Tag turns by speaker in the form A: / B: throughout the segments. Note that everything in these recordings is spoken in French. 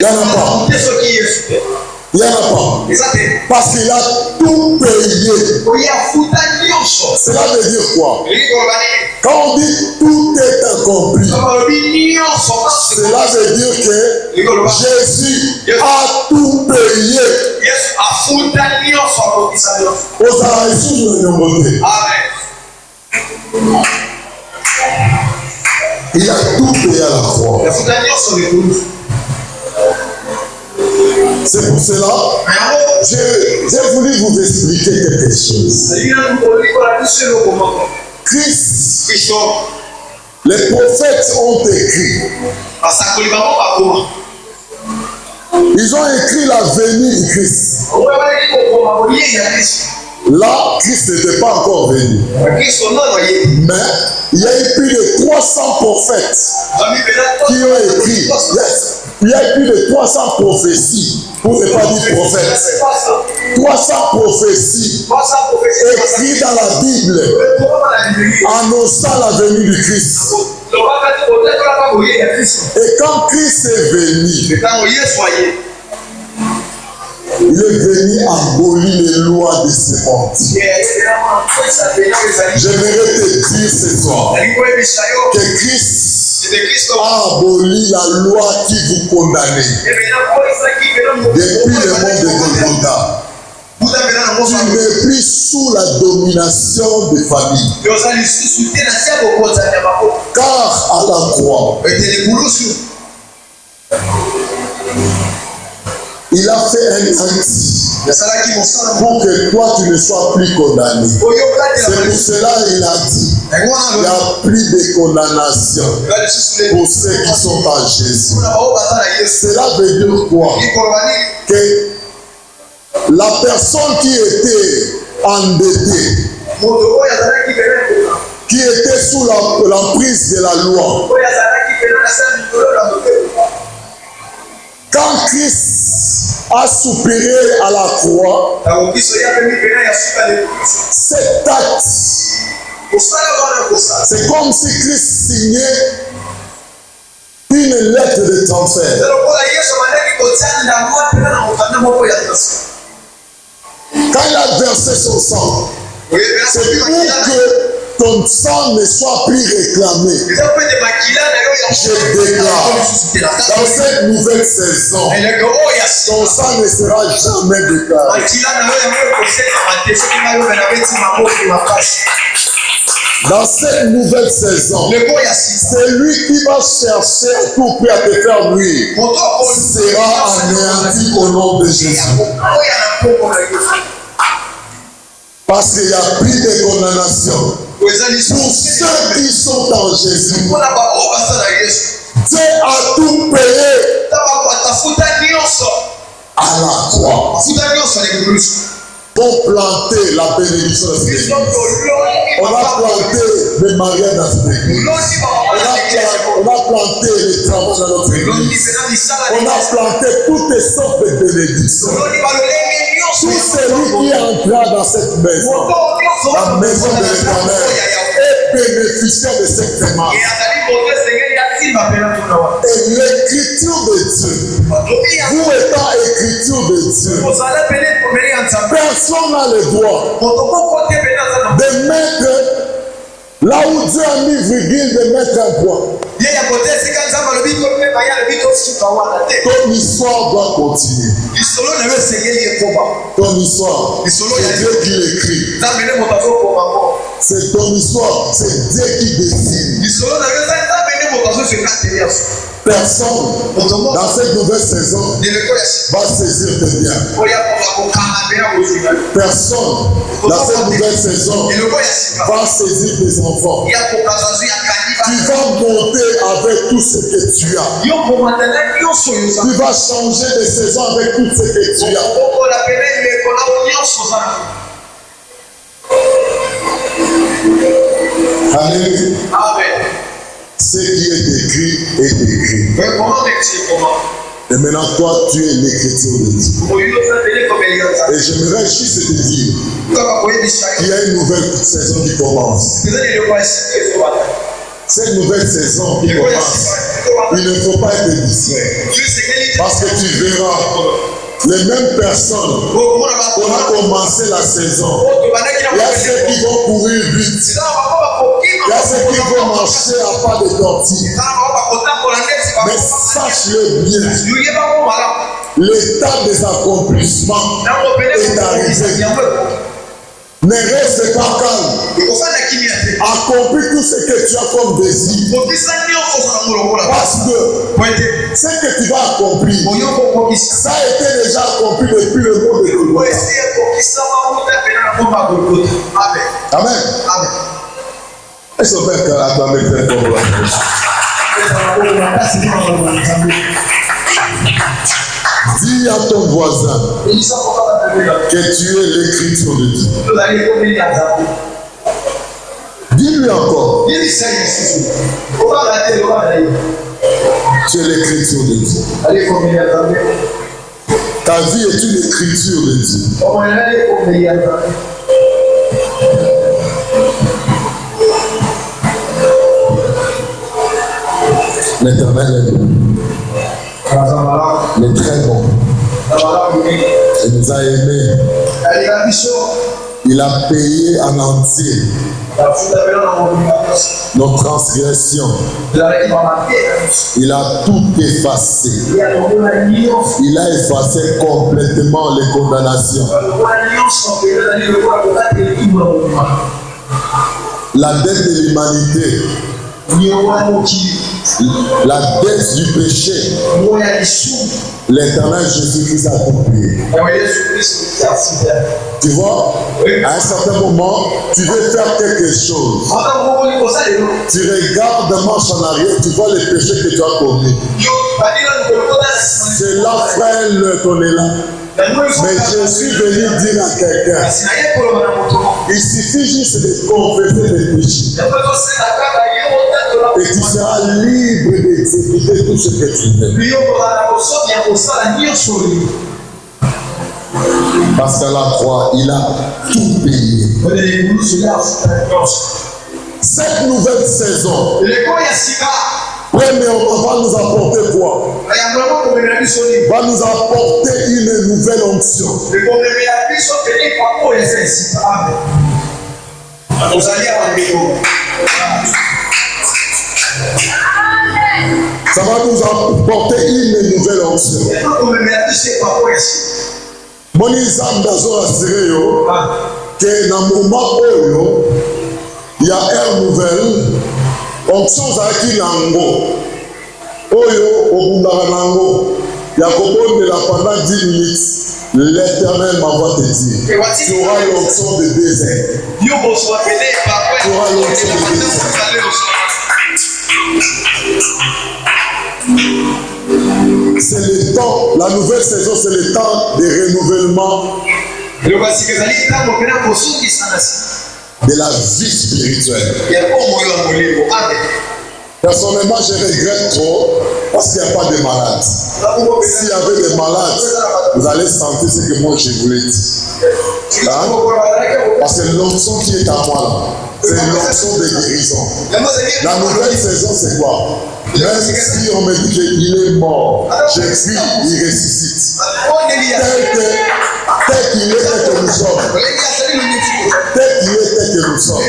A: Il n'y en a pas. Il n'y en a pas. Parce qu'il a tout payé. Cela veut dire quoi? Quand on dit tout est accompli, cela veut dire que Jésus a tout payé. Il a tout payé à la croix. C'est pour cela j'ai voulu vous expliquer quelque chose. Christ, les prophètes ont écrit. Ils ont écrit la venue du Christ. Là, Christ n'était pas encore venu. Mais il y a eu plus de 300 prophètes qui ont écrit. Il y a eu plus de 300 prophéties, pour ne pas dire prophètes. 300 prophéties écrites dans la Bible, annonçant la venue du Christ. Et quand Christ est venu, il est venu abolir les lois de ce monde. J'aimerais te dire ce soir que Christ a aboli la loi qui vous condamnait. Depuis le monde de Golgotha, tu n'es plus sous la domination des familles. Car à la croix, il a fait un acte pour que toi tu ne sois plus condamné. C'est pour cela qu'il a dit il n'y a plus de condamnation pour ceux qui sont en Jésus. Cela veut dire quoi? Que la personne qui était endettée, qui était sous l'emprise de la loi, quand Christ a soupiré à la croix, cet acte, c'est comme si Christ signait une lettre de transfert. Quand il a versé son sang, c'est pour que ton sang ne soit plus réclamé. Je déclare, dans cette nouvelle saison, ton sang ne sera jamais déclaré. Dans cette nouvelle saison, celui qui va chercher à tout prix à te faire nuire sera anéanti au nom de Jésus. Parce qu'il n'y a plus de condamnation pour ceux qui sont en Jésus. Dieu a tout payé à la croix pour planter la bénédiction de cette église. On a planté le mariage dans cette église. On a planté les travaux dans notre église. On a planté toutes les sortes de bénédictions. Tout celui qui entrera dans cette maison, la maison de l'Éternel, est bénéficiaire de cette semence. Et l'écriture de Dieu, vous étant écriture de Dieu, personne n'a le droit de mettre là où Dieu a mis virgule, de mettre un point. Ton histoire doit continuer. Ton histoire, c'est Dieu qui l'écrit. C'est ton histoire, c'est Dieu qui décide. Personne dans cette nouvelle saison va saisir tes biens. Personne dans cette nouvelle saison va saisir tes enfants. Tu vas monter avec tout ce que tu as. Tu vas changer de saison avec tout ce que tu as. Alléluia. Ce qui est écrit est écrit. Et maintenant, toi, tu es l'écriture de Dieu. Et j'aimerais juste te dire qu'il y a une nouvelle saison qui commence. Cette nouvelle saison qui commence, il ne faut pas être distrait. Parce que tu verras les mêmes personnes qu'on a commencé la saison. Il y a ceux qui vont courir vite. Il y a ceux qui vont marcher à pas de tortue. Mais sache-le bien, l'état des accomplissements est arrivé. Ne reste pas calme. Accomplis tout ce que tu as comme désir. Parce que ce que tu vas accomplir, ça a été déjà accompli depuis le monde de Golgotha. Amen. Est-ce qu'on peut acclamer très fort là? Dis à ton voisin que tu es l'écriture de Dieu. Dis-lui encore. Tu es l'écriture de Dieu. Ta vie est une écriture de Dieu. L'Éternel est bon. Il est très bon. Il nous a aimés. Il a payé en entier nos transgressions. Il a tout effacé. Il a effacé complètement les condamnations. La dette de l'humanité. La dette du péché. L'Éternel Jésus-Christ a tout payé. Tu vois, à un certain moment, tu veux faire quelque chose. Tu regardes, marche en arrière, tu vois les péchés que tu as commis. C'est là, frère, qu'on est là. Mais je suis venu dire à quelqu'un, il suffit juste de confesser les péchés. Et tu seras libre d'exécuter tout ce que tu veux. Parce qu'à la croix, il a tout payé. Cette nouvelle saison, premièrement, va nous apporter quoi? Va nous apporter une nouvelle onction. Ça va nous apporter une nouvelle onction. Mon examen d'azor assuré que dans le moment où il y a une nouvelle onction qui nango oyo obundaranango il y a de la pendant 10 minutes. L'Éternel m'envoie te dire, tu auras l'onction de désert. Tu auras l'onction de désert. C'est le temps, la nouvelle saison, c'est le temps de renouvellement de la vie spirituelle. Personnellement, je regrette trop parce qu'il n'y a pas de malades. S'il y avait des malades, vous allez sentir ce que moi je voulais dire. Hein? Parce que l'onction qui est à moi là, c'est l'onction de guérison. La nouvelle saison, c'est quoi? Même si on me dit qu'il est mort, je crie, il ressuscite. Tel qu'il est, tel que nous sommes. Tel qu'il est, tel que nous sommes.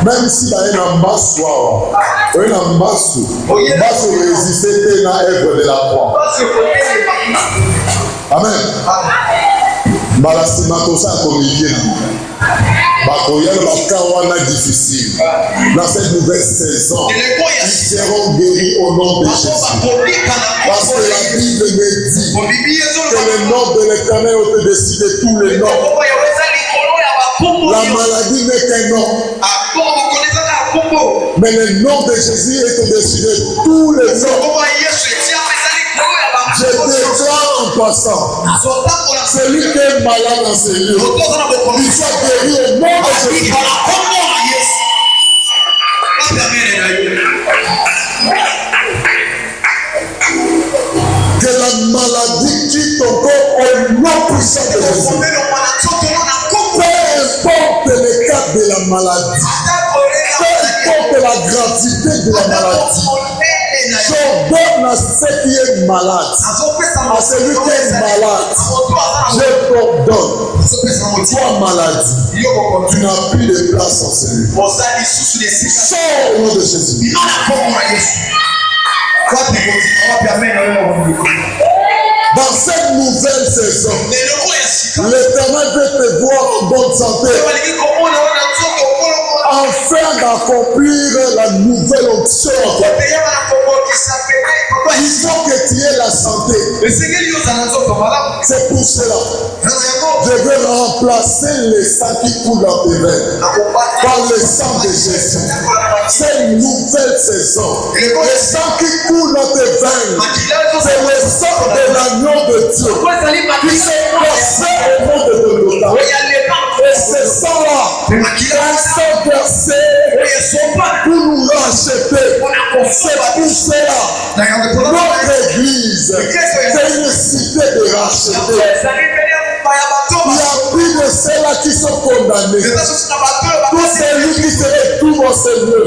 A: Même si il y a un masse, il y a un masse résister à l'œuvre de la croix. Amen. Malasimakosa communiquer. Bakoya bakawana difficile. Dans cette nouvelle saison, ils seront guéris au nom de Jésus. Parce que la Bible me dit que le nom de l'Éternel est au-dessus de tous les noms. La maladie n'est qu'un nom. Mais le nom de Jésus est au-dessus de tous les noms. Je déclare en passant, celui qui est malade dans ce lieu, il soit guéri au nom de Jésus. Que la maladie quitte ton corps au nom puissant de Jésus. Peu importe le cas de la maladie, peu importe la gravité de la maladie. J'ordonne à ceux qui est malade, à celui qui est malade, je t'ordonne, toi maladie, tu n'as plus de place en celui. Sors au nom de Jésus. Dans cette nouvelle saison, l'Éternel veut te voir en bonne santé, afin d'accomplir la nouvelle onction. Il faut que tu aies la santé. C'est pour cela je vais remplacer les sang qui coulent dans tes veines par le sang de Jésus. C'est une nouvelle saison. Le sang qui coule dans tes veines, c'est le sang de l'agneau de Dieu qui s'est versé au nom de Golgotha. Et ce sang-là, un sang versé pour nous racheter. C'est pour cela notre église, c'est une cité de racheter. Il y a plus de ceux-là qui sont condamnés. Tout celui qui se retrouve au Seigneur,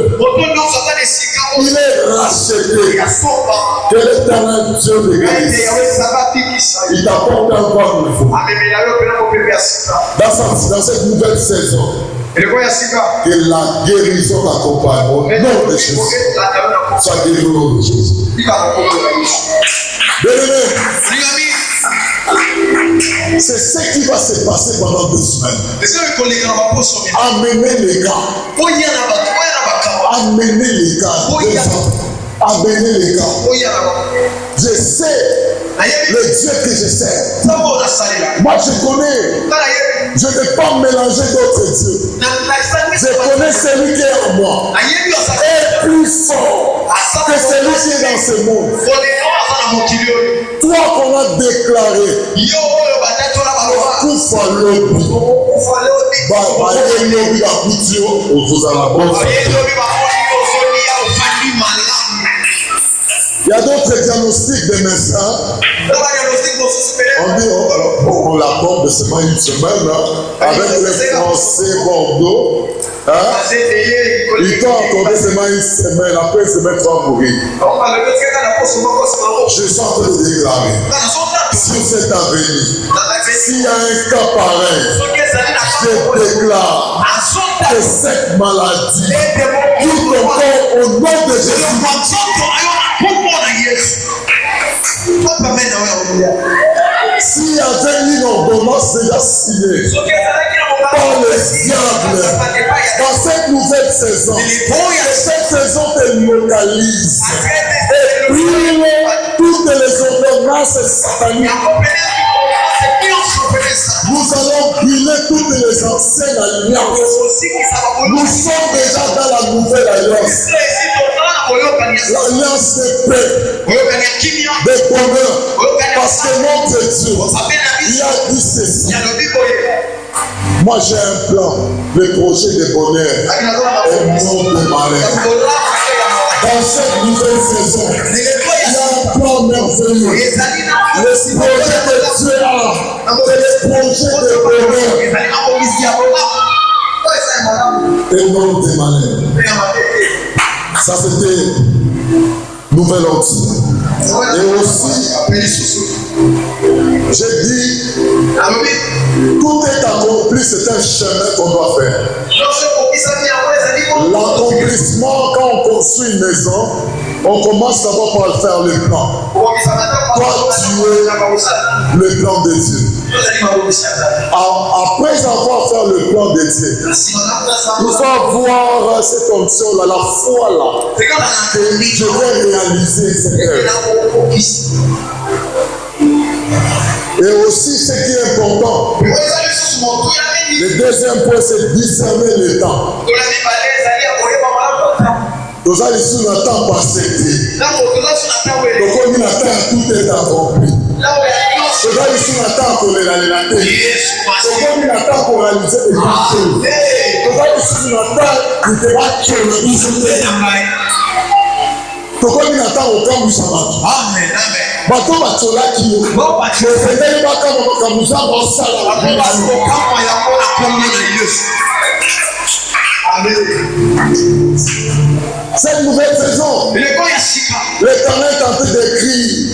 A: il est racheté. Que l'Éternel Dieu de grâce, il t'apporte un vent nouveau. Dans cette nouvelle saison, que la guérison t'accompagne au nom de Jésus. Sois guéri au nom de Jésus. C'est ce qui va se passer pendant 2 semaines. Amenez les gars. Amenez les gars. Amenez les gars. Je sais le Dieu que je sers. Moi je connais. Je ne vais pas mélanger d'autres dieux. Je connais celui qui est en moi. Et plus fort que celui qui est dans ce monde. Toi qu'on a déclaré. Il y a d'autres diagnostics des médecins. On dit on l'accorde de semaine une semaine avec les Français Bordeaux. Ils t'ont accordé seulement une semaine, après une semaine tu vas mourir. Je suis en train de déclarer sur cet avenir, s'il y a un cas pareil, je déclare que cette maladie tout le corps au nom de Jésus. S'il y avait une ordonnance déjà signée par le diable dans cette nouvelle saison, cette saison te localise et brûle toutes les ordonnances sataniques. Nous allons brûler toutes les anciennes alliances. Nous sommes déjà dans la nouvelle alliance. L'alliance de paix, de bonheur. Parce que notre Dieu, il a dit ceci. Moi j'ai un plan, le projet de bonheur et non de malheur. Dans cette nouvelle saison, il y a un plan merveilleux. Le projet que Dieu a, c'est le projet de bonheur et non de malheur. Ça c'était nouvelle outil. Et aussi, j'ai dit, tout est accompli, c'est un chemin qu'on doit faire. L'accomplissement, quand on construit une maison, on commence d'abord par faire le plan. Toi, tu es le plan de Dieu. Après avoir fait le plan de Dieu, il faut avoir cette onction-là, la foi-là, que je vais réaliser cette œuvre. Et aussi, ce qui est important, le deuxième point, c'est discerner le temps. Nous allons ici dans le temps passé. Donc, on dit tout est accompli. Nous allons ici dans le temps pour réaliser la tête. Donc, on dit dans le temps pour réaliser les choses. Nous allons ici dans le temps pour réaliser. Tokoni na tango kambusa bato. Amen, amen. Bato batolaki yo. Bofendeli bakama bakambusa basala. Kama yango na kombo na Yesu. Cette nouvelle saison, l'Éternel est en train d'écrire